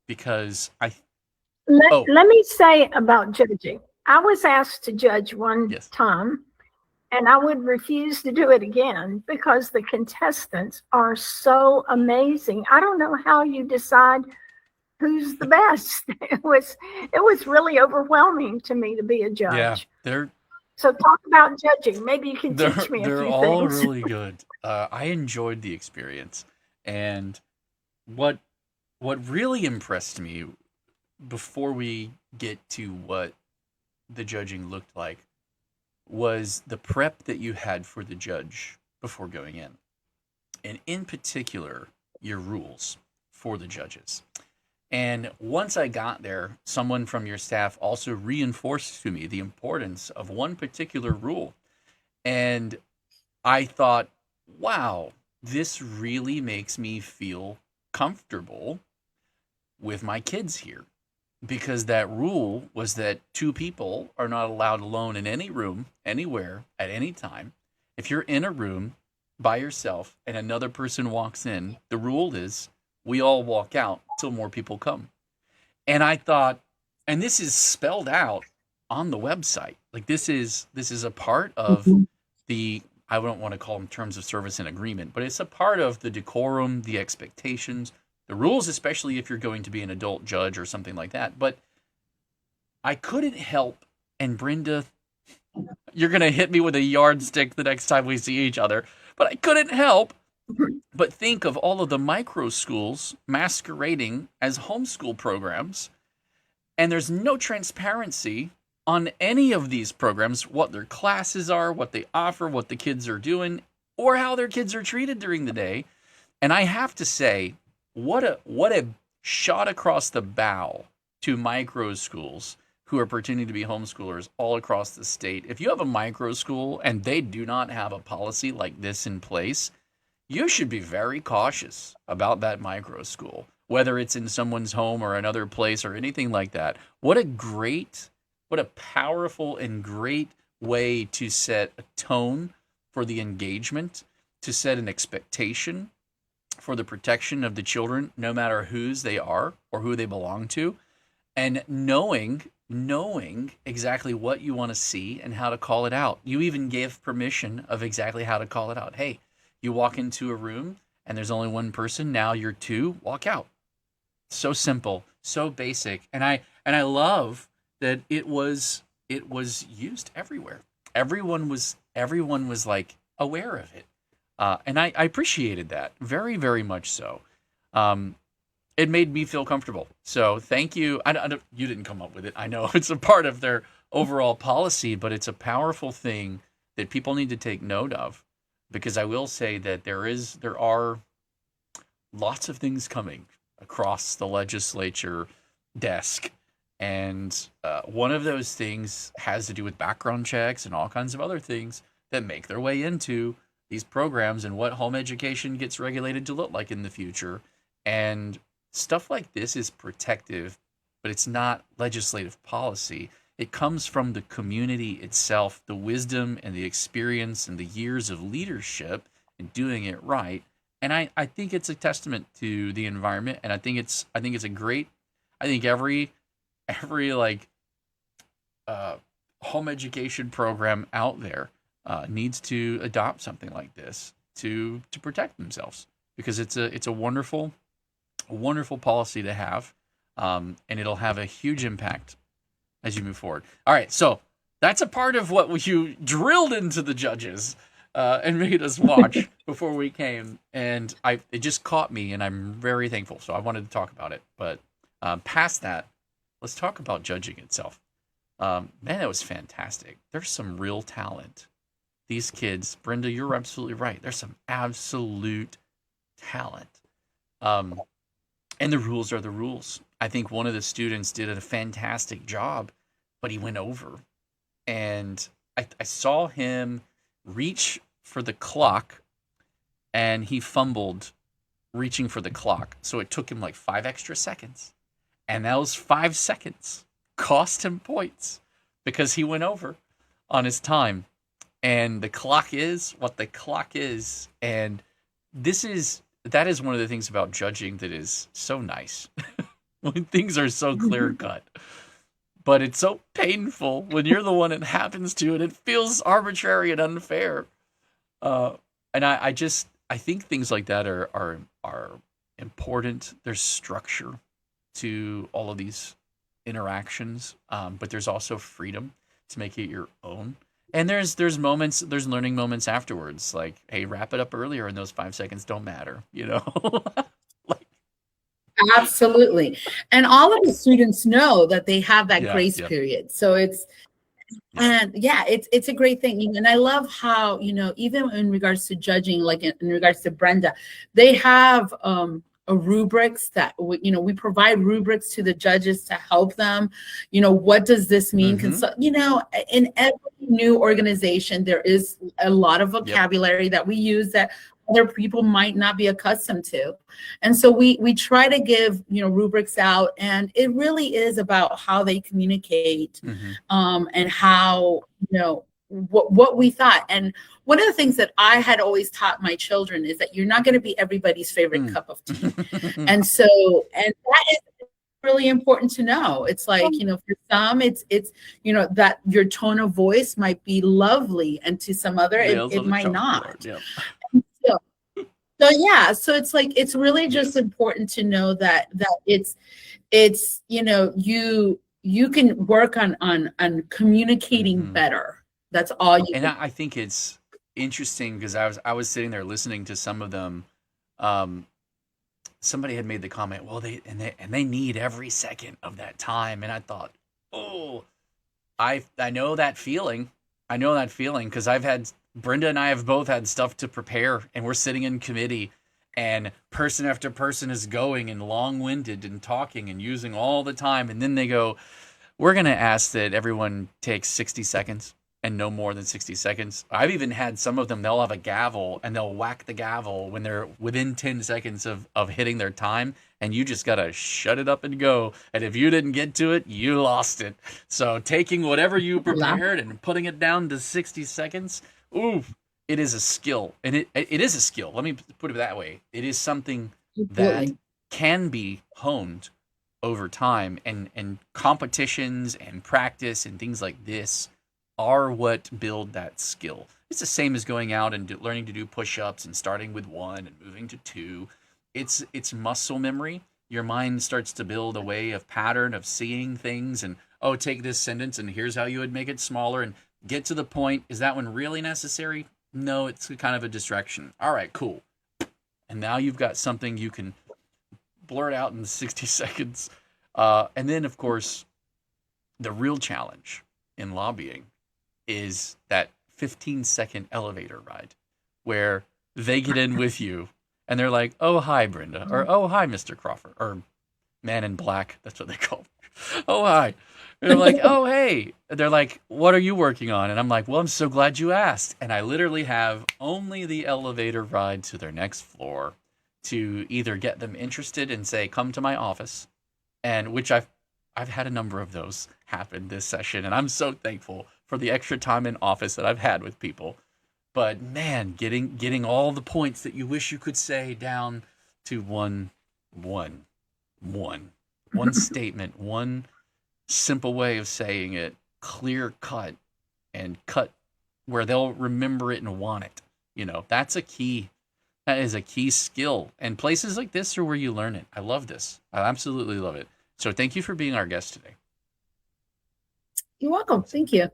because let me say about judging. I was asked to judge one time, and I would refuse to do it again because the contestants are so amazing. I don't know how you decide who's the best. It was really overwhelming to me to be a judge. Yeah, so talk about judging. Maybe you can teach me a few things. They're all really good. I enjoyed the experience, and what really impressed me before we get to what the judging looked like was the prep that you had for the judge before going in, and in particular your rules for the judges. And once I got there, someone from your staff also reinforced to me the importance of one particular rule. And I thought, wow, this really makes me feel comfortable with my kids here. Because that rule was that two people are not allowed alone in any room, anywhere, at any time. If you're in a room by yourself and another person walks in, the rule is we all walk out till more people come. And I thought, and this is spelled out on the website. Like this is a part of the, I don't want to call them terms of service and agreement, but it's a part of the decorum, the expectations, the rules, especially if you're going to be an adult judge or something like that. But I couldn't help, and Brenda, you're going to hit me with a yardstick the next time we see each other, but I couldn't help but think of all of the micro schools masquerading as homeschool programs, and there's no transparency on any of these programs, what their classes are, what they offer, what the kids are doing, or how their kids are treated during the day. And I have to say, what a shot across the bow to micro schools who are pretending to be homeschoolers all across the state. If you have a micro school and they do not have a policy like this in place, you should be very cautious about that micro school, whether it's in someone's home or another place or anything like that. What a powerful and great way to set a tone for the engagement, to set an expectation for the protection of the children, no matter whose they are or who they belong to, and knowing exactly what you want to see and how to call it out. You even gave permission of exactly how to call it out. Hey, you walk into a room and there's only one person, now you're two, walk out. So simple, so basic. And I love that it was used everywhere. Everyone was like aware of it. And I appreciated that very, very much so. It made me feel comfortable. So thank you. You didn't come up with it. I know it's a part of their overall policy, but it's a powerful thing that people need to take note of, because I will say that there are lots of things coming across the legislature desk. And one of those things has to do with background checks and all kinds of other things that make their way into these programs and what home education gets regulated to look like in the future. And stuff like this is protective, but it's not legislative policy. It comes from the community itself, the wisdom and the experience and the years of leadership and doing it right. And I think it's a testament to the environment. And I think it's a great, I think every like home education program out there needs to adopt something like this to protect themselves, because it's a wonderful policy to have, and it'll have a huge impact as you move forward. All right, so that's a part of what you drilled into the judges and made us watch before we came, and it just caught me, and I'm very thankful. So I wanted to talk about it, but past that, let's talk about judging itself. Man, that was fantastic. There's some real talent. These kids, Brenda, you're absolutely right. There's some absolute talent. And the rules are the rules. I think one of the students did a fantastic job, but he went over. And I saw him reach for the clock, and he fumbled reaching for the clock. So it took him like 5 extra seconds. And those 5 seconds cost him points because he went over on his time. And the clock is what the clock is. And that is one of the things about judging that is so nice. When things are so clear cut. But it's so painful when you're the one it happens to, and it feels arbitrary and unfair. And I think things like that are important. There's structure to all of these interactions, but there's also freedom to make it your own. And there's learning moments afterwards, like, hey, wrap it up earlier, and those 5 seconds don't matter, you know? Absolutely. And all of the students know that they have that grace period. So it's a great thing. And I love how, even in regards to judging, like in regards to Brenda, they have rubrics that we provide rubrics to the judges to help them. What does this mean? In every new organization, there is a lot of vocabulary that we use that other people might not be accustomed to. And so we try to give, rubrics out, and it really is about how they communicate, and how, what we thought. And one of the things that I had always taught my children is that you're not going to be everybody's favorite cup of tea. And that is really important to know. It's like, for some, it's that your tone of voice might be lovely, and to some other, it might not. Yep. So yeah, so it's like, it's really just important to know that it's you can work on communicating better. That's all you and can. I think it's interesting because I was sitting there listening to some of them. Somebody had made the comment, well, they need every second of that time, and I thought, oh, I know that feeling. I know that feeling because Brenda and I have both had stuff to prepare, and we're sitting in committee, and person after person is going and long-winded and talking and using all the time, and then they go, we're going to ask that everyone takes 60 seconds and no more than 60 seconds. I've even had some of them, they'll have a gavel, and they'll whack the gavel when they're within 10 seconds of hitting their time, and you just got to shut it up and go. And if you didn't get to it, you lost it. So taking whatever you prepared and putting it down to 60 seconds, ooh, it is a skill. And it is a skill. Let me put it that way. It is something that can be honed over time, and competitions and practice and things like this are what build that skill. It's the same as going out and learning to do push-ups and starting with 1 and moving to 2. It's muscle memory. Your mind starts to build a way of pattern of seeing things, and take this sentence and here's how you would make it smaller and get to the point. Is that one really necessary? No, it's kind of a distraction. All right, cool. And now you've got something you can blurt out in 60 seconds. And then, of course, the real challenge in lobbying is that 15-second elevator ride where they get in with you and they're like, oh, hi, Brenda, or oh, hi, Mr. Crawford, or Man in Black. That's what they call me. Oh, hi. And I'm like, oh, hey. They're like, what are you working on? And I'm like, well, I'm so glad you asked. And I literally have only the elevator ride to their next floor to either get them interested and say, come to my office, and which I've had a number of those happen this session, and I'm so thankful for the extra time in office that I've had with people. But man, getting all the points that you wish you could say down to one statement, one simple way of saying it, clear cut, and cut where they'll remember it and want it. That's a key. That is a key skill. And places like this are where you learn it. I love this. I absolutely love it. So thank you for being our guest today. You're welcome. Thank you.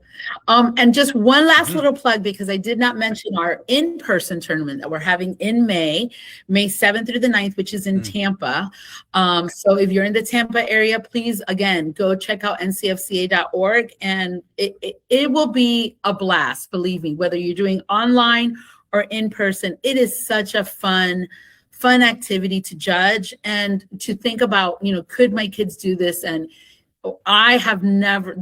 And just one last little plug, because I did not mention our in-person tournament that we're having in May 7th through the 9th, which is in Tampa. So if you're in the Tampa area, please, again, go check out ncfca.org, and it will be a blast, believe me, whether you're doing online or in person. It is such a fun activity to judge and to think about, could my kids do this? And I have never,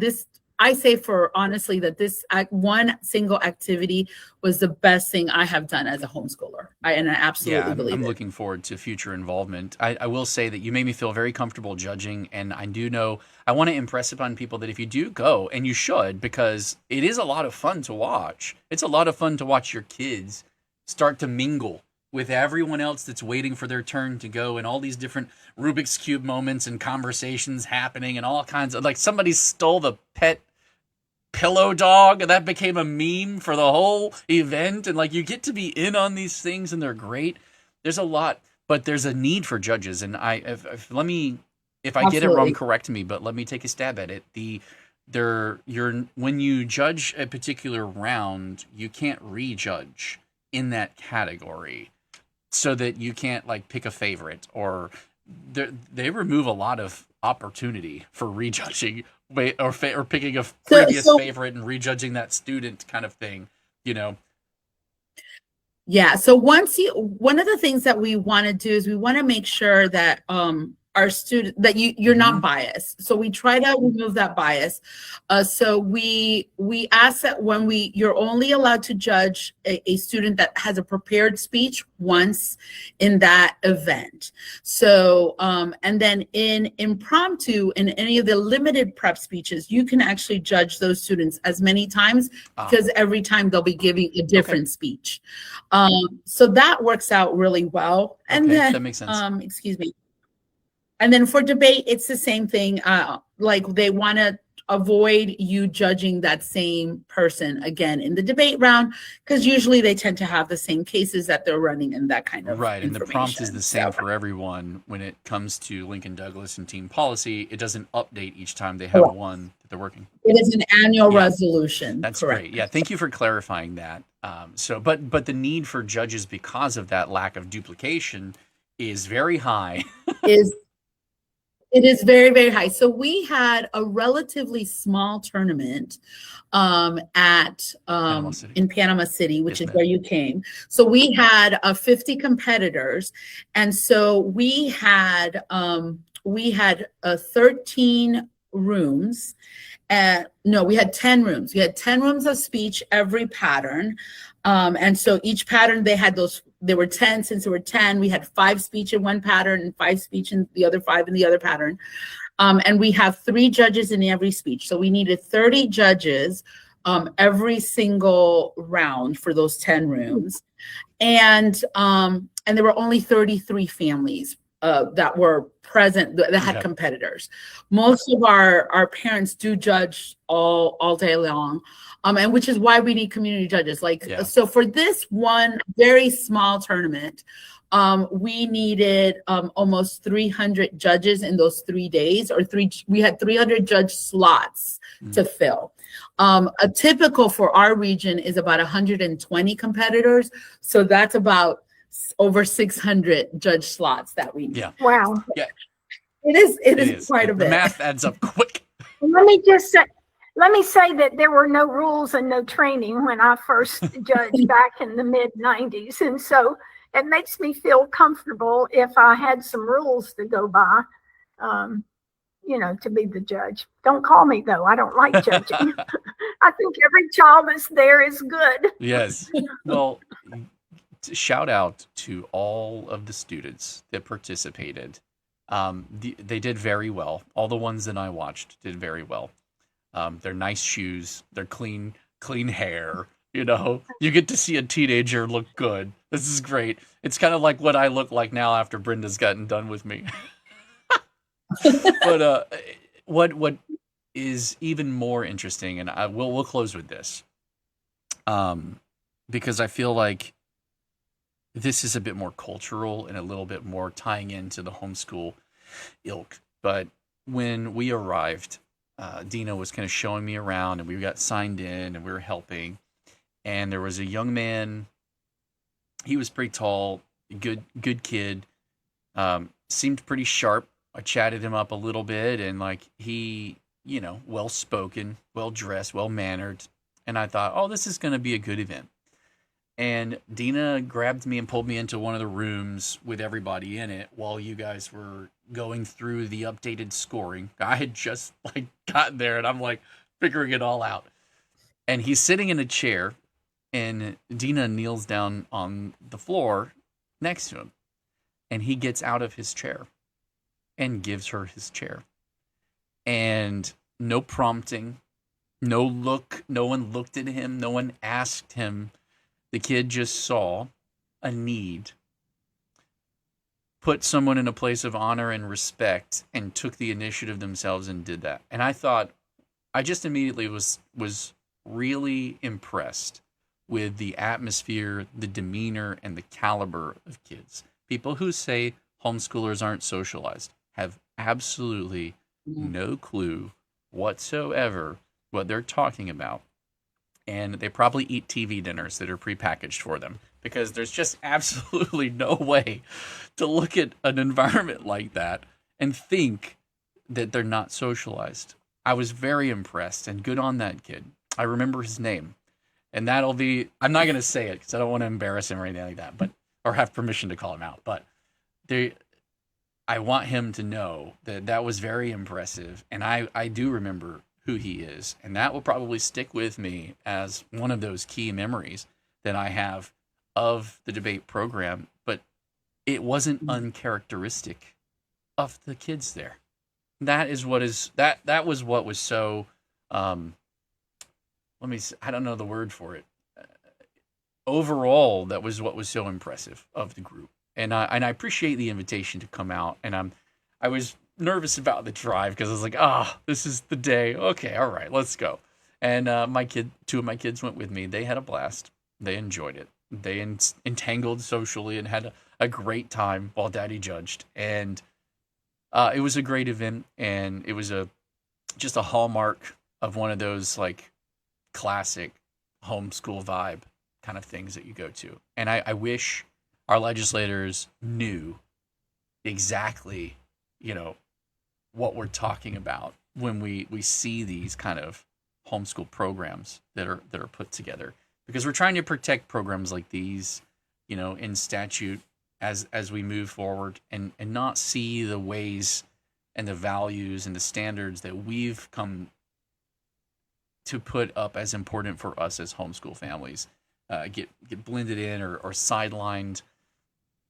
I say for honestly that this one single activity was the best thing I have done as a homeschooler. I absolutely believe I'm it. looking forward to future involvement. I will say that you made me feel very comfortable judging, and I do know I want to impress upon people that if you do go, and you should, because it is a lot of fun to watch. It's a lot of fun to watch your kids start to mingle with everyone else that's waiting for their turn to go, and all these different Rubik's Cube moments and conversations happening, and all kinds of, like, somebody stole the pet pillow dog, and that became a meme for the whole event, and like, you get to be in on these things, and they're great. There's a lot, but there's a need for judges, and if I get it wrong, correct me, but let me take a stab at it. When you judge a particular round, you can't rejudge in that category, so that you can't like pick a favorite, or they remove a lot of opportunity for rejudging or picking a previous favorite and rejudging that student kind of thing, Yeah. So one of the things that we want to do is we want to make sure that our student that you're not biased. So we try to remove that bias. So we ask that when you're only allowed to judge a student that has a prepared speech once in that event. So and then in impromptu, in any of the limited prep speeches, you can actually judge those students as many times, because every time they'll be giving a different speech. So that works out really well. And then that makes sense. Excuse me. And then for debate, it's the same thing. Like they want to avoid you judging that same person again in the debate round, because usually they tend to have the same cases that they're running and that kind of right. And the prompt is the same So, for everyone when it comes to Lincoln Douglas and team policy. It doesn't update each time they have one that they're working. it is an annual resolution. That's correct. great. Yeah, thank you for clarifying that. But the need for judges because of that lack of duplication is very high. is It is very, very high. So we had a relatively small tournament at in Panama City, which is where you came. So we had 50 competitors, and so we had 13 rooms. No, we had 10 rooms. We had 10 rooms of speech, every pattern. And so each pattern, there were 10. Since there were 10, we had 5 speech in one pattern and 5 speech in the other 5 in the other pattern. And we have 3 judges in every speech. So we needed 30 judges every single round for those 10 rooms. And there were only 33 families that were present that had competitors. Most of our parents do judge all day long, and which is why we need community judges. So for this one very small tournament, we needed almost 300 judges in those 3 days, we had 300 judge slots to fill. A typical for our region is about 120 competitors, so that's about over 600 judge slots that we need. Yeah. Wow. Yeah. It is quite a bit. The math adds up quick. Let me say that there were no rules and no training when I first judged back in the mid-90s. And so it makes me feel comfortable if I had some rules to go by, to be the judge. Don't call me, though. I don't like judging. I think every child that's there is good. Yes. Well, shout out to all of the students that participated. They did very well. All the ones that I watched did very well. They're nice shoes. They're clean hair. You get to see a teenager look good. This is great. It's kind of like what I look like now after Brenda's gotten done with me. But what is even more interesting, and we'll close with this, because I feel like this is a bit more cultural and a little bit more tying into the homeschool ilk. But when we arrived, Dina was kind of showing me around, and we got signed in, and we were helping. And there was a young man. He was pretty tall, good kid. Seemed pretty sharp. I chatted him up a little bit, and he, well spoken, well dressed, well mannered. And I thought, oh, this is going to be a good event. And Dina grabbed me and pulled me into one of the rooms with everybody in it while you guys were going through the updated scoring. I had just gotten there, and I'm figuring it all out. And he's sitting in a chair, and Dina kneels down on the floor next to him. And he gets out of his chair and gives her his chair. And no prompting, no look, no one looked at him, no one asked him. The kid just saw a need, put someone in a place of honor and respect, and took the initiative themselves and did that. And I just immediately was really impressed with the atmosphere, the demeanor, and the caliber of kids. People who say homeschoolers aren't socialized have absolutely no clue whatsoever what they're talking about. And they probably eat TV dinners that are prepackaged for them, because there's just absolutely no way to look at an environment like that and think that they're not socialized. I was very impressed, and good on that kid. I remember his name, and I'm not going to say it because I don't want to embarrass him or anything like that, or have permission to call him out. But I want him to know that was very impressive, and I do remember who he is, and that will probably stick with me as one of those key memories that I have of the debate program. But it wasn't uncharacteristic of the kids there. That was what was so I don't know the word for it. Overall, that was what was so impressive of the group, and I appreciate the invitation to come out, and I was nervous about the drive because I was like, this is the day. Okay, all right, let's go. And two of my kids went with me. They had a blast. They enjoyed it. They entangled socially and had a great time while Daddy judged. And it was a great event, and it was just a hallmark of one of those like classic homeschool vibe kind of things that you go to. And I wish our legislators knew exactly, what we're talking about when we see these kind of homeschool programs that are put together, because we're trying to protect programs like these, in statute as we move forward, and not see the ways and the values and the standards that we've come to put up as important for us as homeschool families get blended in or sidelined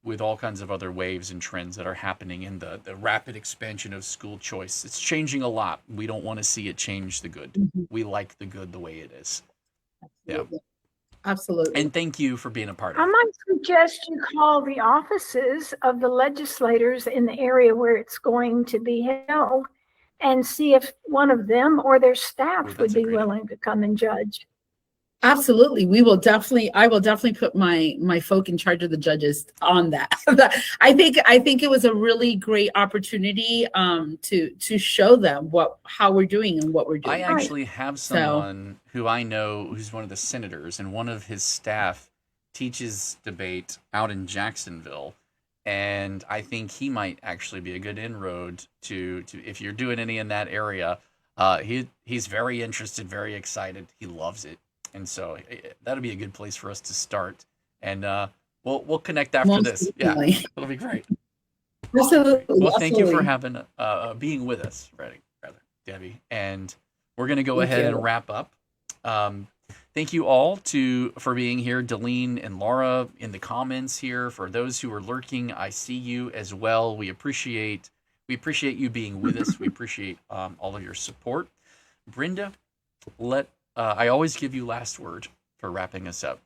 with all kinds of other waves and trends that are happening in the rapid expansion of school choice. It's changing a lot. We don't want to see it change the good. Mhm. We like the good the way it is. Yeah. Absolutely. And thank you for being a part of I it. might suggest you call the offices of the legislators in the area where it's going to be held and see if one of them or their staff That's would a be great idea. willing to come and judge. Absolutely. I will definitely put my folk in charge of the judges on that. I think it was a really great opportunity to show them how we're doing and what we're doing. I actually have someone who I know who's one of the senators, and one of his staff teaches debate out in Jacksonville. And I think he might actually be a good inroad to if you're doing any in that area. He's very interested, very excited. He loves it. And so that'll be a good place for us to start. And we'll connect after Most this. definitely. Yeah, it'll be great. Absolutely. Well, thank you for Absolutely. having being with us, rather, Debbie. And we're going to go Thank ahead you. and wrap up. Thank you all for being here, Delene and Laura, in the comments here. For those who are lurking, I see you as well. We appreciate you being with us. We appreciate all of your support. Brenda, I always give you last word for wrapping us up.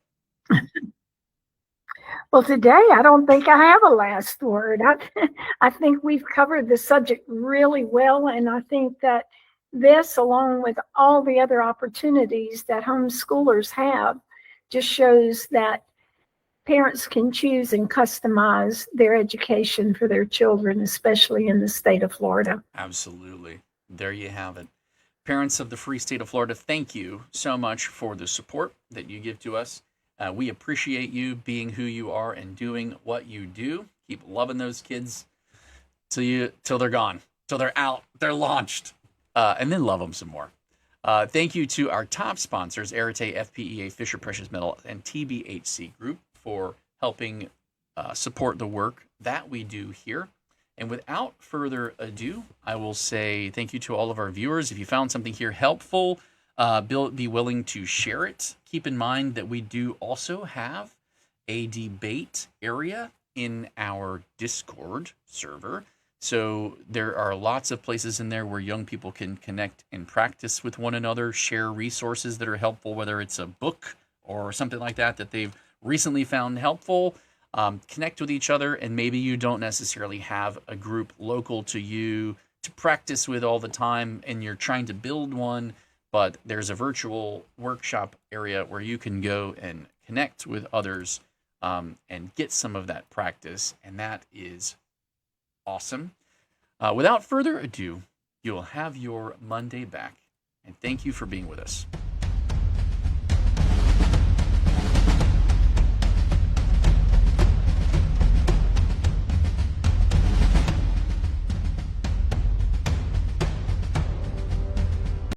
Well, today I don't think I have a last word. I think we've covered the subject really well, and I think that this, along with all the other opportunities that homeschoolers have, just shows that parents can choose and customize their education for their children, especially in the state of Florida. Absolutely. There you have it. Parents of the free state of Florida, thank you so much for the support that you give to us. We appreciate you being who you are and doing what you do. Keep loving those kids till they're gone, till they're out, they're launched, and then love them some more. Thank you to our top sponsors, Arete, FPEA, Fisher Precious Metal, and TBHC Group for helping support the work that we do here. And without further ado, I will say thank you to all of our viewers. If you found something here helpful, be willing to share it. Keep in mind that we do also have a debate area in our Discord server. So there are lots of places in there where young people can connect and practice with one another, share resources that are helpful, whether it's a book or something like that they've recently found helpful. Connect with each other, and maybe you don't necessarily have a group local to you to practice with all the time, and you're trying to build one, but there's a virtual workshop area where you can go and connect with others and get some of that practice, and that is awesome. Without further ado, you'll have your Monday back, and thank you for being with us.